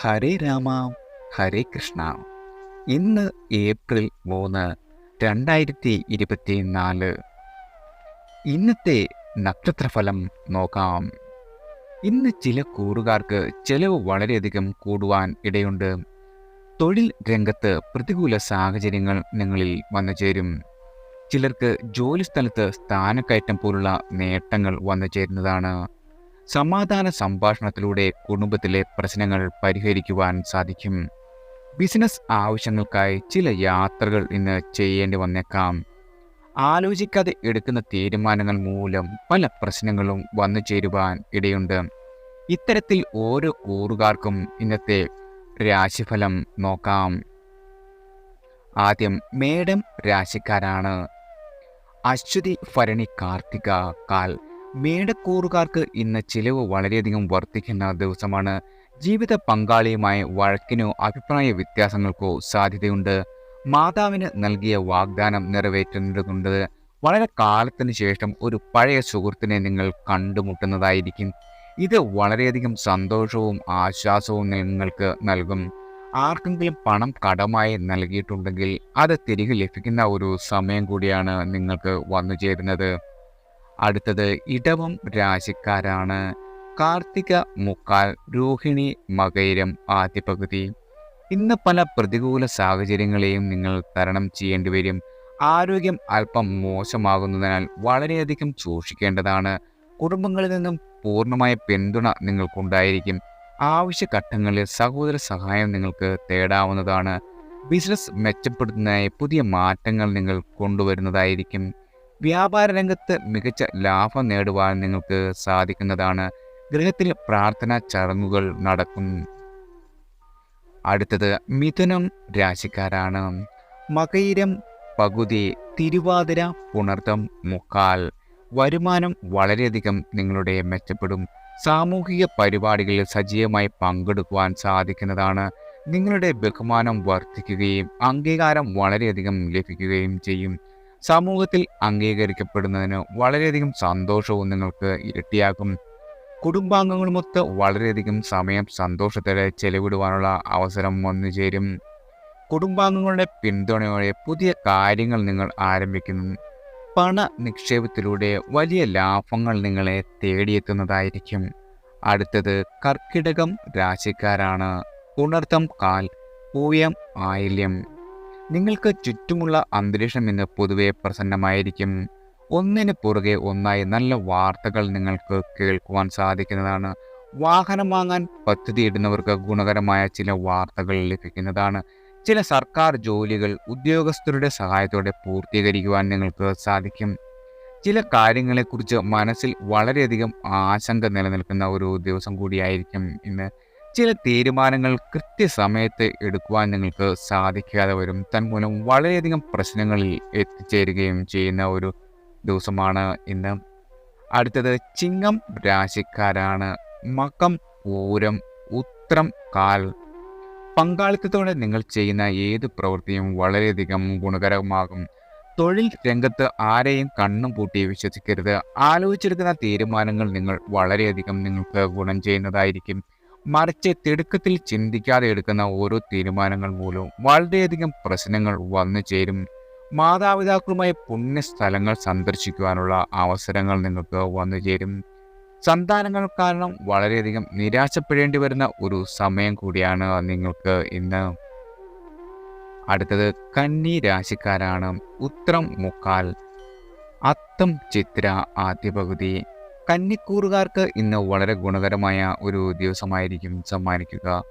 ഹരേ രാമ ഹരേ കൃഷ്ണ. ഇന്ന് ഏപ്രിൽ 3, 2024. ഇന്നത്തെ നക്ഷത്രഫലം നോക്കാം. ഇന്ന് ചില കൂറുകാർക്ക് ചെലവ് വളരെയധികം കൂടുവാൻ ഇടയുണ്ട്. തൊഴിൽ രംഗത്ത് പ്രതികൂല സാഹചര്യങ്ങൾ നിങ്ങളിൽ വന്നു ചേരും. ചിലർക്ക് ജോലിസ്ഥലത്ത് സ്ഥാനക്കയറ്റം പോലുള്ള നേട്ടങ്ങൾ വന്നു ചേരുന്നതാണ്. സമാധാന സംഭാഷണത്തിലൂടെ കുടുംബത്തിലെ പ്രശ്നങ്ങൾ പരിഹരിക്കുവാൻ സാധിക്കും. ബിസിനസ് ആവശ്യങ്ങൾക്കായി ചില യാത്രകൾ ഇന്ന് ചെയ്യേണ്ടി വന്നേക്കാം. ആലോചിക്കാതെ എടുക്കുന്ന തീരുമാനങ്ങൾ മൂലം പല പ്രശ്നങ്ങളും വന്നു ചേരുവാൻ ഇടയുണ്ട്. ഇത്തരത്തിൽ ഓരോ കൂറുകാർക്കും ഇന്നത്തെ രാശിഫലം നോക്കാം. ആദ്യം മേടം രാശിക്കാരാണ്. അശ്വതി, ഭരണി, കാർത്തിക, കാൽ. മേടക്കൂറുകാർക്ക് ഇന്ന് ചിലവ് വളരെയധികം വർദ്ധിക്കുന്ന ദിവസമാണ്. ജീവിത പങ്കാളിയുമായി വഴക്കിനോ അഭിപ്രായ വ്യത്യാസങ്ങൾക്കോ സാധ്യതയുണ്ട്. മാതാവിന് നൽകിയ വാഗ്ദാനം നിറവേറ്റുന്നതുകൊണ്ട് വളരെ കാലത്തിന് ശേഷം ഒരു പഴയ സുഹൃത്തിനെ നിങ്ങൾ കണ്ടുമുട്ടുന്നതായിരിക്കും. ഇത് വളരെയധികം സന്തോഷവും ആശ്വാസവും നിങ്ങൾക്ക് നൽകും. ആർക്കെങ്കിലും പണം കടമായി നൽകിയിട്ടുണ്ടെങ്കിൽ അത് തിരികെ ലഭിക്കുന്ന ഒരു സമയം കൂടിയാണ് നിങ്ങൾക്ക് വന്നു ചേരുന്നത്. അടുത്തത് ഇടവം രാശിക്കാരാണ്. കാർത്തിക, മുക്കാൽ, രോഹിണി, മകയിരം ആദ്യ പകുതി. ഇന്ന് പല പ്രതികൂല സാഹചര്യങ്ങളെയും നിങ്ങൾ തരണം ചെയ്യേണ്ടി വരും. ആരോഗ്യം അല്പം മോശമാകുന്നതിനാൽ വളരെയധികം സൂക്ഷിക്കേണ്ടതാണ്. കുടുംബങ്ങളിൽ നിന്നും പൂർണ്ണമായ പിന്തുണ നിങ്ങൾക്കുണ്ടായിരിക്കും. ആവശ്യഘട്ടങ്ങളിൽ സഹോദര സഹായം നിങ്ങൾക്ക് തേടാവുന്നതാണ്. ബിസിനസ് മെച്ചപ്പെടുത്തുന്നതിനായി പുതിയ മാറ്റങ്ങൾ നിങ്ങൾ കൊണ്ടുവരുന്നതായിരിക്കും. വ്യാപാര രംഗത്ത് മികച്ച ലാഭം നേടുവാൻ നിങ്ങൾക്ക് സാധിക്കുന്നതാണ്. ഗൃഹത്തിൽ പ്രാർത്ഥനാ ചടങ്ങുകൾ നടക്കും. അടുത്തത് മിഥുനം രാശിക്കാരാണ്. മകയിരം പകുതി, തിരുവാതിര, പുണർതം, മുക്കാൽ. വരുമാനം വളരെയധികം നിങ്ങളുടെ മെച്ചപ്പെടും. സാമൂഹിക പരിപാടികളിൽ സജീവമായി പങ്കെടുക്കുവാൻ സാധിക്കുന്നതാണ്. നിങ്ങളുടെ ബഹുമാനം വർദ്ധിക്കുകയും അംഗീകാരം വളരെയധികം ലഭിക്കുകയും ചെയ്യും. സമൂഹത്തിൽ അംഗീകരിക്കപ്പെടുന്നതിന് വളരെയധികം സന്തോഷവും നിങ്ങൾക്ക് ഇരട്ടിയാകും. കുടുംബാംഗങ്ങളുമൊത്ത് വളരെയധികം സമയം സന്തോഷത്തോടെ ചെലവിടുവാനുള്ള അവസരം വന്നു ചേരും. കുടുംബാംഗങ്ങളുടെ പിന്തുണയോടെ പുതിയ കാര്യങ്ങൾ നിങ്ങൾ ആരംഭിക്കുന്നു. പണ നിക്ഷേപത്തിലൂടെ വലിയ ലാഭങ്ങൾ നിങ്ങളെ തേടിയെത്തുന്നതായിരിക്കും. അടുത്തത് കർക്കിടകം രാശിക്കാരാണ്. ഉണർത്തം, കാൽ, പൂയം, ആയില്യം. നിങ്ങൾക്ക് ചുറ്റുമുള്ള അന്തരീക്ഷം ഇന്ന് പൊതുവെ പ്രസന്നമായിരിക്കും. ഒന്നിന് പുറകെ ഒന്നായി നല്ല വാർത്തകൾ നിങ്ങൾക്ക് കേൾക്കുവാൻ സാധിക്കുന്നതാണ്. വാഹനം വാങ്ങാൻ പദ്ധതിയിടുന്നവർക്ക് ഗുണകരമായ ചില വാർത്തകൾ ലഭിക്കുന്നതാണ്. ചില സർക്കാർ ജോലികൾ ഉദ്യോഗസ്ഥരുടെ സഹായത്തോടെ പൂർത്തീകരിക്കുവാൻ നിങ്ങൾക്ക് സാധിക്കും. ചില കാര്യങ്ങളെക്കുറിച്ച് മനസ്സിൽ വളരെയധികം ആശങ്ക നിലനിൽക്കുന്ന ഒരു ദിവസം കൂടിയായിരിക്കും ഇന്ന്. ചില തീരുമാനങ്ങൾ കൃത്യസമയത്ത് എടുക്കുവാൻ നിങ്ങൾക്ക് സാധിക്കാതെ വരും. തന്മൂലം വളരെയധികം പ്രശ്നങ്ങളിൽ എത്തിച്ചേരുകയും ചെയ്യുന്ന ഒരു ദിവസമാണ് ഇന്ന്. അടുത്തത് ചിങ്ങം രാശിക്കാരാണ്. മകം, പൂരം, ഉത്രം, കാൽ. പങ്കാളിത്തത്തോടെ നിങ്ങൾ ചെയ്യുന്ന ഏത് പ്രവൃത്തിയും വളരെയധികം ഗുണകരമാകും. തൊഴിൽ രംഗത്ത് ആരെയും കണ്ണും പൂട്ടി വിശ്വസിക്കരുത്. ആലോചിച്ചെടുക്കുന്ന തീരുമാനങ്ങൾ വളരെയധികം നിങ്ങൾക്ക് ഗുണം ചെയ്യുന്നതായിരിക്കും. മറിച്ച് തിടുക്കത്തിൽ ചിന്തിക്കാതെ എടുക്കുന്ന ഓരോ തീരുമാനങ്ങൾ മൂലവും വളരെയധികം പ്രശ്നങ്ങൾ വന്നു ചേരും. മാതാപിതാക്കളുമായി പുണ്യസ്ഥലങ്ങൾ സന്ദർശിക്കുവാനുള്ള അവസരങ്ങൾ നിങ്ങൾക്ക് വന്നു ചേരും. സന്താനങ്ങൾ കാരണം വളരെയധികം നിരാശപ്പെടേണ്ടി വരുന്ന ഒരു സമയം കൂടിയാണ് നിങ്ങൾക്ക് ഇന്ന്. അടുത്തത് കന്നി രാശിക്കാരാണ്. ഉത്രം, മുക്കാൽ, അത്തം, ചിത്ര ആദ്യ പകുതി. കന്നിക്കൂറുകാർക്ക് ഇന്ന് വളരെ ഗുണകരമായ ഒരു ദിവസമായിരിക്കും സമ്മാനിക്കുക.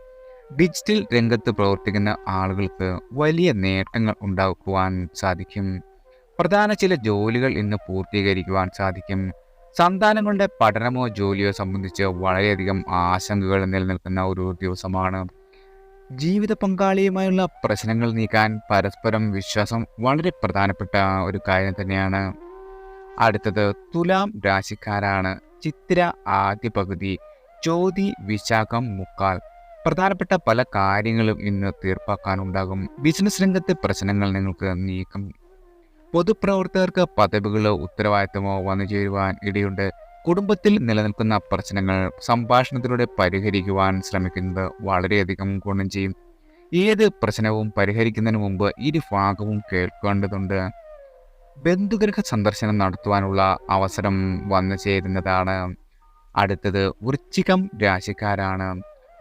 ഡിജിറ്റൽ രംഗത്ത് പ്രവർത്തിക്കുന്ന ആളുകൾക്ക് വലിയ നേട്ടങ്ങൾ ഉണ്ടാക്കുവാൻ സാധിക്കും. പ്രധാന ചില ജോലികൾ ഇന്ന് പൂർത്തീകരിക്കുവാൻ സാധിക്കും. സന്താനങ്ങളുടെ പഠനമോ ജോലിയോ സംബന്ധിച്ച് വളരെയധികം ആശങ്കകൾ നിലനിൽക്കുന്ന ഒരു ദിവസമാണ്. ജീവിത പങ്കാളിയുമായുള്ള പ്രശ്നങ്ങൾ നീക്കാൻ പരസ്പരം വിശ്വാസം വളരെ പ്രധാനപ്പെട്ട ഒരു കാര്യം തന്നെയാണ്. അടുത്തത് തുലാം രാശിക്കാരാണ്. ചിത്തിര ആദ്യ പകുതി, ചോതി, വിശാഖം, മുക്കാൽ. പ്രധാനപ്പെട്ട പല കാര്യങ്ങളും ഇന്ന് തീർപ്പാക്കാനുണ്ടാകും. ബിസിനസ് രംഗത്തെ പ്രശ്നങ്ങൾ നിങ്ങൾക്ക് നീക്കും. പൊതുപ്രവർത്തകർക്ക് പദവികളോ ഉത്തരവാദിത്തമോ വന്നു ചേരുവാൻ ഇടയുണ്ട്. കുടുംബത്തിൽ നിലനിൽക്കുന്ന പ്രശ്നങ്ങൾ സംഭാഷണത്തിലൂടെ പരിഹരിക്കുവാൻ ശ്രമിക്കുന്നത് വളരെയധികം ഗുണം ചെയ്യും. ഏത് പ്രശ്നവും പരിഹരിക്കുന്നതിന് മുമ്പ് ഇരുഭാഗവും കേൾക്കേണ്ടതുണ്ട്. ബന്ധുഗൃഹ സന്ദർശനം നടത്തുവാനുള്ള അവസരം വന്നു ചേരുന്നതാണ്. അടുത്തത് വൃശ്ചികം രാശിക്കാരാണ്.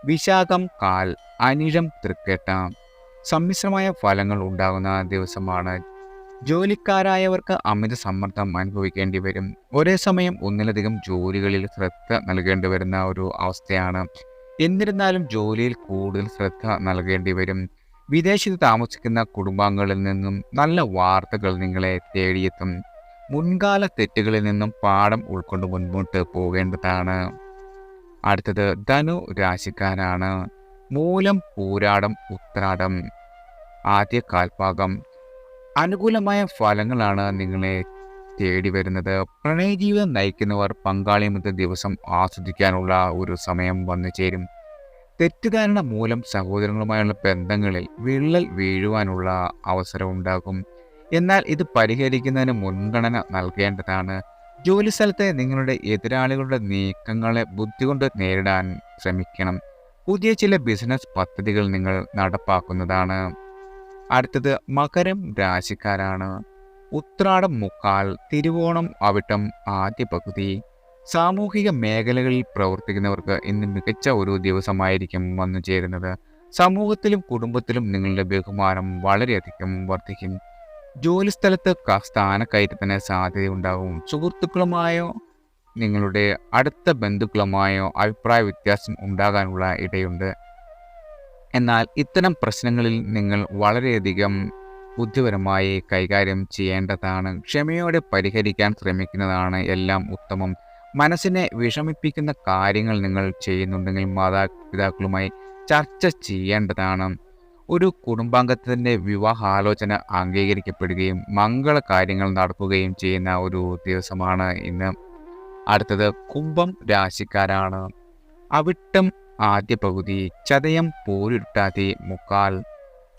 വിശാഖം കാൽ, അനിഴം തൃക്കേട്ട. സമ്മിശ്രമായ ഫലങ്ങൾ ഉണ്ടാകുന്ന ദിവസമാണ്. ജോലിക്കാരായവർക്ക് അമിത സമ്മർദ്ദം അനുഭവിക്കേണ്ടി വരും. ഒരേ സമയം ഒന്നിലധികം ജോലികളിൽ ശ്രദ്ധ നൽകേണ്ടി വരുന്ന ഒരു അവസ്ഥയാണ്. എന്നിരുന്നാലും ജോലിയിൽ കൂടുതൽ ശ്രദ്ധ നൽകേണ്ടി വരും. വിദേശത്ത് താമസിക്കുന്ന കുടുംബാംഗങ്ങളിൽ നിന്നും നല്ല വാർത്തകൾ നിങ്ങളെ തേടിയെത്തും. മുൻകാല തെറ്റുകളിൽ നിന്നും പാഠം ഉൾക്കൊണ്ട് മുൻപോട്ട് പോകേണ്ടതാണ്. അടുത്തത് ധനു രാശിക്കാരാണ്. മൂലം, പൂരാടം, ഉത്രാടം. ആദ്യ കാൽഭാഗം അനുകൂലമായ ഫലങ്ങളാണ് നിങ്ങളെ തേടി വരുന്നത്. പ്രണയജീവിതം നയിക്കുന്നവർ പങ്കാളിമത്തെ ദിവസം ആസ്വദിക്കാനുള്ള ഒരു സമയം വന്നു ചേരും. തെറ്റിദ്ധാരണ മൂലം സഹോദരങ്ങളുമായുള്ള ബന്ധങ്ങളിൽ വിള്ളൽ വീഴുവാനുള്ള അവസരം ഉണ്ടാകും. എന്നാൽ ഇത് പരിഹരിക്കുന്നതിന് മുൻഗണന നൽകേണ്ടതാണ്. ജോലിസ്ഥലത്തെ നിങ്ങളുടെ എതിരാളികളുടെ നീക്കങ്ങളെ ബുദ്ധി കൊണ്ട് നേരിടാൻ ശ്രമിക്കണം. പുതിയ ചില ബിസിനസ് പദ്ധതികൾ നിങ്ങൾ നടപ്പാക്കുന്നതാണ്. അടുത്തത് മകരം രാശിക്കാരാണ്. ഉത്രാടം മുക്കാൽ, തിരുവോണം അവിട്ടം ആദ്യ പകുതി. സാമൂഹിക മേഖലകളിൽ പ്രവർത്തിക്കുന്നവർക്ക് ഇന്ന് മികച്ച ഒരു ദിവസമായിരിക്കും വന്നു ചേരുന്നത്. സമൂഹത്തിലും കുടുംബത്തിലും നിങ്ങളുടെ ബഹുമാനം വളരെയധികം വർദ്ധിക്കും. ജോലിസ്ഥലത്ത് സ്ഥാനക്കയറ്റത്തിന് സാധ്യതയുണ്ടാകും. സുഹൃത്തുക്കളുമായോ നിങ്ങളുടെ അടുത്ത ബന്ധുക്കളുമായോ അഭിപ്രായ വ്യത്യാസം ഉണ്ടാകാനുള്ള ഇടയുണ്ട്. എന്നാൽ ഇത്തരം പ്രശ്നങ്ങളിൽ നിങ്ങൾ വളരെയധികം ബുദ്ധിപരമായി കൈകാര്യം ചെയ്യേണ്ടതാണ്. ക്ഷമയോടെ പരിഹരിക്കാൻ ശ്രമിക്കുന്നതാണ് എല്ലാം ഉത്തമം. മനസ്സിനെ വിഷമിപ്പിക്കുന്ന കാര്യങ്ങൾ നിങ്ങൾ ചെയ്യുന്നുണ്ടെങ്കിൽ മാതാപിതാക്കളുമായി ചർച്ച ചെയ്യേണ്ടതാണ്. ഒരു കുടുംബാംഗത്തിൻ്റെ വിവാഹാലോചന അംഗീകരിക്കപ്പെടുകയും മംഗളകാര്യങ്ങൾ നടക്കുകയും ചെയ്യുന്ന ഒരു ദിവസമാണ് ഇന്ന്. അടുത്തത് കുംഭം രാശിക്കാരാണ്. അവിട്ടം ആദ്യ പകുതി, ചതയം പോരുരുട്ടാതി മുക്കാൽ.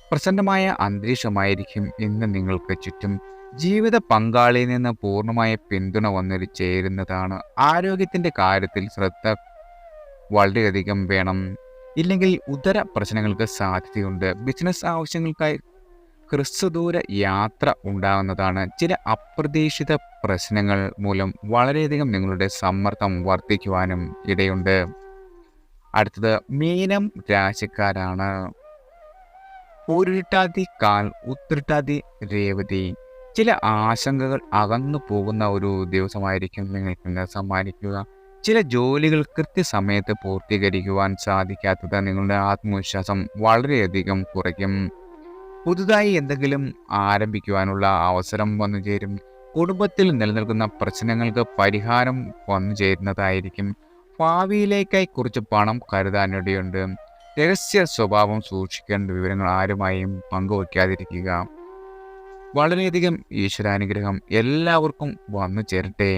പ്രസന്നമായ അന്തരീക്ഷമായിരിക്കും ഇന്ന് നിങ്ങൾക്ക് ചുറ്റും. ജീവിത പങ്കാളിയിൽ നിന്ന് പൂർണ്ണമായ പിന്തുണ വന്നു ചേരുന്നതാണ്. ആരോഗ്യത്തിൻ്റെ കാര്യത്തിൽ ശ്രദ്ധ വളരെയധികം വേണം. ഇല്ലെങ്കിൽ ഉദര പ്രശ്നങ്ങൾക്ക് സാധ്യതയുണ്ട്. ബിസിനസ് ആവശ്യങ്ങൾക്കായി ഹ്രസ്വദൂര യാത്ര ഉണ്ടാകുന്നതാണ്. ചില അപ്രതീക്ഷിത പ്രശ്നങ്ങൾ മൂലം വളരെയധികം നിങ്ങളുടെ സമ്മർദ്ദം വർദ്ധിക്കുവാനും ഇടയുണ്ട്. അടുത്തത് മീനം രാശിക്കാരാണ്. പൂരിട്ടാതി കാൽ, ഉത്രട്ടാതി രേവതി. ചില ആശങ്കകൾ അകന്നു പോകുന്ന ഒരു ദിവസമായിരിക്കും നിങ്ങൾക്ക് സമ്മാനിക്കുക. ചില ജോലികൾ കൃത്യസമയത്ത് പൂർത്തീകരിക്കുവാൻ സാധിക്കാത്തത് നിങ്ങളുടെ ആത്മവിശ്വാസം വളരെയധികം കുറയ്ക്കും. പുതുതായി എന്തെങ്കിലും ആരംഭിക്കുവാനുള്ള അവസരം വന്നു ചേരും. കുടുംബത്തിൽ നിലനിൽക്കുന്ന പ്രശ്നങ്ങൾക്ക് പരിഹാരം വന്നു ചേരുന്നതായിരിക്കും. ഭാവിയിലേക്കായി കുറച്ച് പണം കരുതാനിടയുണ്ട്. രഹസ്യ സ്വഭാവം സൂക്ഷിക്കേണ്ട വിവരങ്ങൾ ആരുമായും പങ്കുവയ്ക്കാതിരിക്കുക. വളരെയധികം ഈശ്വരാനുഗ്രഹം എല്ലാവർക്കും വന്നു ചേരട്ടെ.